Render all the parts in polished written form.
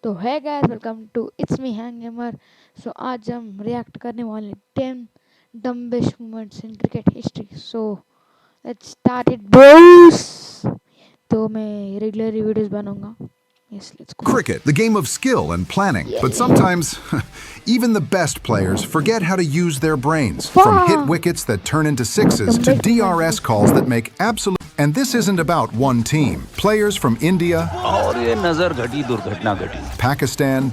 तो है guys, welcome to it's me hang gamer. So आज हम रिएक्ट करने वाले 10 dumbest moments in cricket history. So let's start it boys. तो मैं रेगुलर वीडियोस बनाऊंगा। Yes, let's go. Cricket, the game of skill and planning, but Yeah. sometimes even the best players forget how to use their brains. From hit Wow. wickets that turn into sixes to DRS calls that make absolute. And this isn't about one team. Players from India, और ये नजर घटी दुर्घटना घटी Pakistan,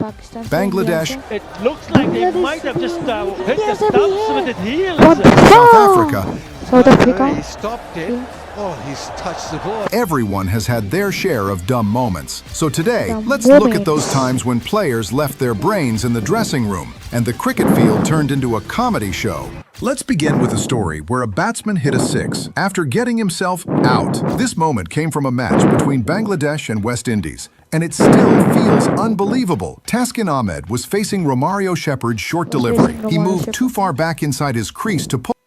Pakistan से Bangladesh, India से। It looks like they might have just hit India the से भी stumps है। with his heels. What the South fuck? Africa. South Africa. He stopped it. Oh, he's touched the ball. Everyone has had their share of dumb moments. So today, Dumb let's look at moments. those times when players left their brains in the dressing room and the cricket field turned into a comedy show. Let's begin with a story where a batsman hit a six after getting himself out. This moment came from a match between Bangladesh and West Indies, and it still feels unbelievable. Taskin Ahmed was facing Romario Shepherd's short delivery. He moved too far back inside his crease to pull.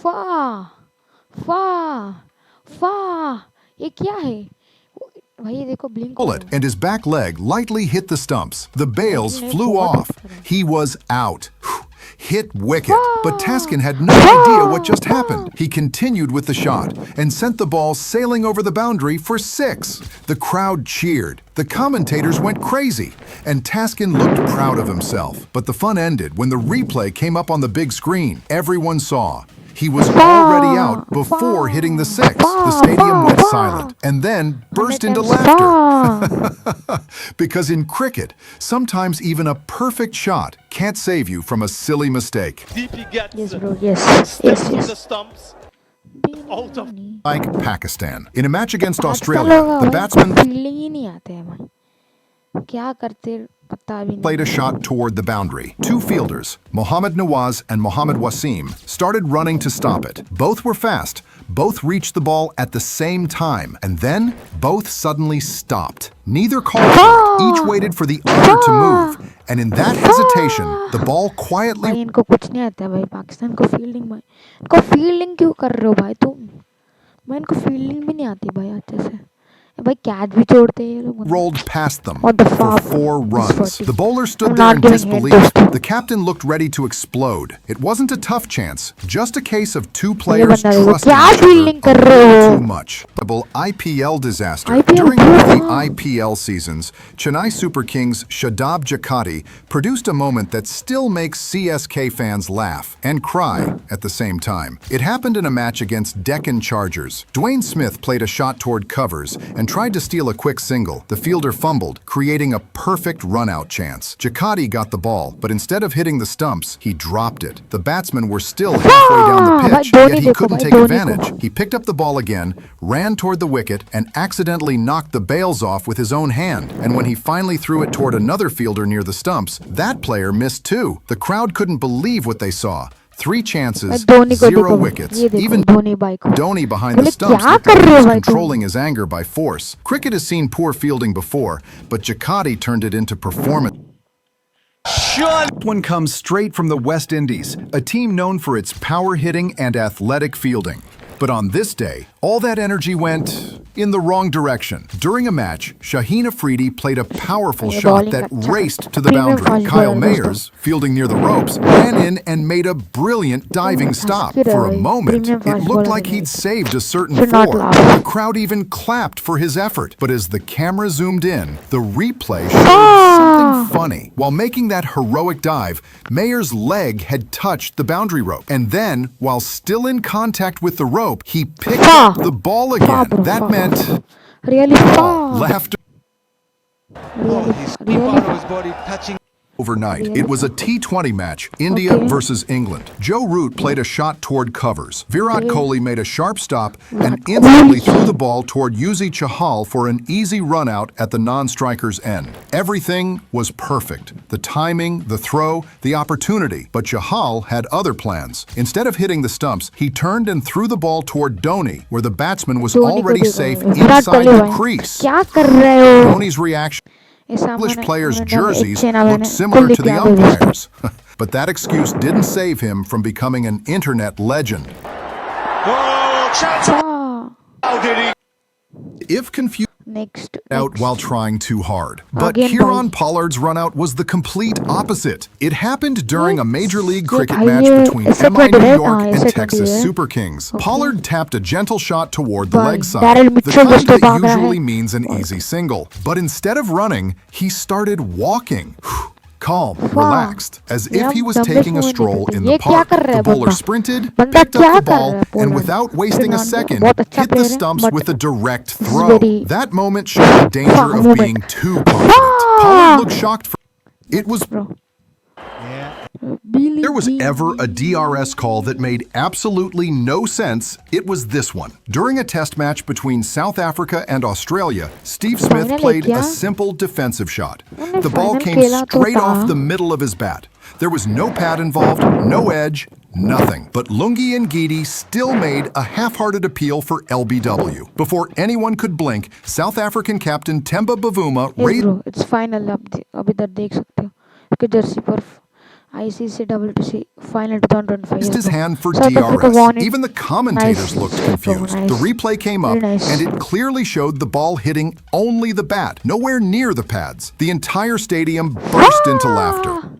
फा फा फा ये क्या है भाई? ये देखो blink Pull it, and his back leg lightly hit the stumps. The bails flew off. He was out. Hit wicket, but Taskin had no idea what just happened. He continued with the shot and sent the ball sailing over the boundary for six. The crowd cheered. The commentators went crazy, and Taskin looked proud of himself. But the fun ended when the replay came up on the big screen. Everyone saw. He was already out before hitting the six. The stadium went silent and then burst into laughter. Because in cricket, sometimes even a perfect shot can't save you from a silly mistake. Deep he gets. Yes bro, yes, Steps yes, on yes. the stumps. Out of. Like Pakistan. In a match against Australia, the batsman fielding ही नहीं आते हैं भाई, क्या करते पता भी played a नहीं। shot toward the boundary. Two fielders, Mohammad Nawaz and Mohammad Wasim, started running to stop it. Both were fast. Both reached the ball at the same time, and then both suddenly stopped. Neither called for it. Each waited for the other to move. And in that hesitation, the ball quietly भाई इनको कुछ नहीं आता है भाई, पाकिस्तान को fielding भाई, इनको फील्डिंग क्यों कर रहे हो भाई तुम? भाई इनको फील्डिंग भी नहीं आती भाई अच्छे से। भाई कैच भी छोड़ते हैं ये लोग। rolled past them What the for fuck? 4 runs. 40. The bowler stood I'm there not in giving disbelief. it. The captain looked ready to explode. It wasn't a tough chance, just a case of two players बंदा देखो, trusting क्या each other fielding a कर रहे little हो? too much. Double IPL disaster. IPL During one of the हाँ। IPL seasons, Chennai Super Kings' Shadab Jakati produced a moment that still makes CSK fans laugh and cry at the same time. It happened in a match against Deccan Chargers. Dwayne Smith played a shot toward covers and tried to steal a quick single. The fielder fumbled, creating a perfect run-out chance. Jakati got the ball, but instead of hitting the stumps, he dropped it. The batsmen were still halfway down the pitch, yet he couldn't take advantage. He picked up the ball again, ran toward the wicket, and accidentally knocked the bails off with his own hand. And when he finally threw it toward another fielder near the stumps, that player missed too. The crowd couldn't believe what they saw. 3 chances, Dhoni को 0 देखो, wickets. ये देखो Even Dhoni भाई को। Dhoni behind the बोले, stumps क्या looked कर like रहे he हो was भाई तुम? controlling his anger by force. Cricket has seen poor fielding before, but Jakati turned it into performance. One comes straight from the West Indies, a team known for its power hitting and athletic fielding. But on this day, all that energy went in the wrong direction. During a match, Shaheen Afridi played a powerful ये shot bowling that अच्छा raced करता to the है। Premium boundary. fast Kyle bowler दोस्तों। Mayers, fielding near the ropes, ran in and made a brilliant diving stop. For a moment, Premium it fast looked bowler like he'd saved a certain Should not four. laugh. The crowd even clapped for his effort. But as the camera zoomed in, the replay showed something funny. While making that heroic dive, Mayer's leg had touched the boundary rope. And then, while still in contact with the rope, he picked up the ball again. bro, That far. meant Really far. laughter. Oh, he skipped out of his body, touching. Overnight, it was a T20 match, India Okay. versus England. Joe Root played a shot toward covers. Virat Kohli made a sharp stop and instantly threw the ball toward Yuzi Chahal for an easy run out at the non-striker's end. Everything was perfect. The timing, the throw, the opportunity. But Chahal had other plans. Instead of hitting the stumps, he turned and threw the ball toward Dhoni, where the batsman was Dhoni को already देखो, safe Virat inside Kohli the भाई, crease. क्या कर रहे हो? Dhoni's reaction. ये सामने English players' उन्होंने jerseys एक looked ने similar कुल्ली to the किया हुआ है। umpires. But that excuse didn't save him from becoming an internet legend. Oh, chance. हाँ, How did he? If confused, Next. Out while trying too hard. But Again, Kieron bhai. Pollard's runout was the complete opposite. It happened during a Major League ये Cricket भाई match ये between ऐसे MI 20 New है, York हाँ, and ऐसे 20 Texas है. Super Kings. Okay. Pollard tapped a gentle shot toward the Bhai, leg side, Daryl the Mitchell kind जिस पे that भाग रहा usually है. means an easy single. But instead of running, he started walking. Calm, relaxed, as if he was taking a stroll in the park. The bowler sprinted, picked up the ball, and without wasting a second, hit the stumps with a direct throw. That moment showed the danger of being too confident. Pollard looked shocked. It was there was ever a DRS call that made absolutely no sense, it was this one. During a test match between South Africa and Australia, Steve Smith played a simple defensive shot. The ball came straight off the middle of his bat. There was no pad involved, no edge, nothing. But Lungi Ngidi still made a half-hearted appeal for LBW. Before anyone could blink, South African captain Temba Bavuma raised... It's final अभी तक देख सकते हो कि Jersey पर ICC final 2025 his hand for South Africa DRS. won it. Even the commentators Nice. looked confused. Nice. The replay came Very up, nice. and it clearly showed the ball hitting only the bat, nowhere near the pads. The entire stadium burst into laughter.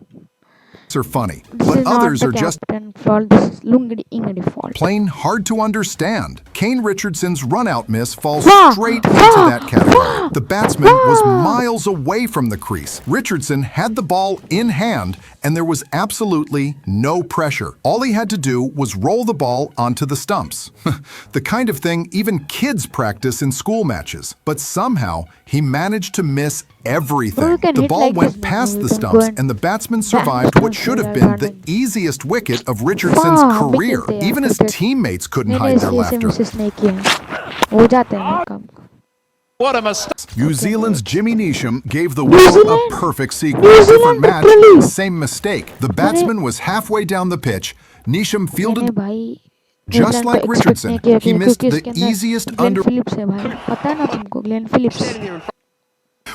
Are funny, This but is not others the are just captain fault. This is Lungidi Ingadi fault. plain hard to understand. Kane Richardson's runout miss falls Wah! straight into that category. The batsman was miles away from the crease. Richardson had the ball in hand, and there was absolutely no pressure. All he had to do was roll the ball onto the stumps. The kind of thing even kids practice in school matches. But somehow, he managed to miss everything. You can The hit ball like went this, past you the can go stumps, and and the batsman survived what should have been the easiest wicket of Richardson's Wow, career. wicket there, Even his wicket. teammates couldn't मैंने hide their ऐसे laughter. Mrs नहीं किया हो जाते हैं काम. What a mistake. New Zealand's Jimmy Neesham gave the New world a Zealand? perfect New sequence. Different Zealand match, literally. same mistake. The batsman was halfway down the pitch. Neesham मैंने fielded भाई just New Zealand को like expect Richardson. नहीं किया He missed क्योंकि the इसके अंदर easiest Glenn under... Philips है भाई पता है ना तुमको Glenn Phillips.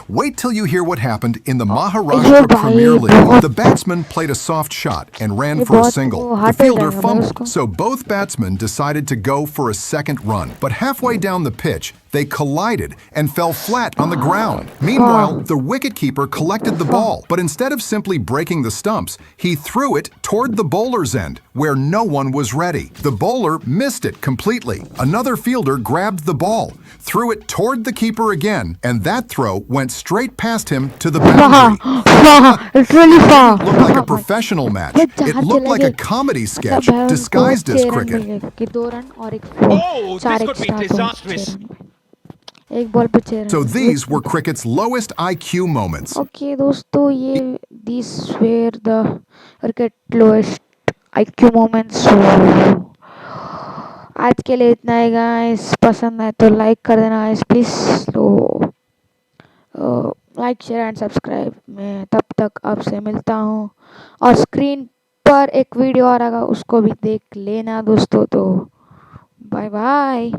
Wait till you hear what happened in the Yo, Maharashtra bhai, Premier League. bahut- The batsman played a soft shot and ran ये for a बहुत single. वो The hard fielder है भाई fumbled, उसको. so both batsmen decided to go for a second run. But halfway down the pitch, they collided and fell flat on the ground. Meanwhile, the wicketkeeper collected the ball, but instead of simply breaking the stumps, he threw it toward the bowler's end, where no one was ready. The bowler missed it completely. Another fielder grabbed the ball, threw it toward the keeper again, and that throw went straight past him to the boundary. It's really far. It looked like a professional match. It looked like a comedy sketch disguised as cricket. कि 2 run और एक Oh, चार this एक could be start हो disastrous. 6 run में. एक ball पे 6 run. So these were cricket's lowest IQ moments. Okay दोस्तों ये these were the cricket lowest IQ moments. So आज के लिए इतना ही गाइस. पसंद आए तो लाइक कर देना गाइस प्लीज. तो लाइक शेयर एंड सब्सक्राइब. मैं तब तक आपसे मिलता हूँ और स्क्रीन पर एक वीडियो आ रहा उसको भी देख लेना दोस्तों. तो बाय बाय.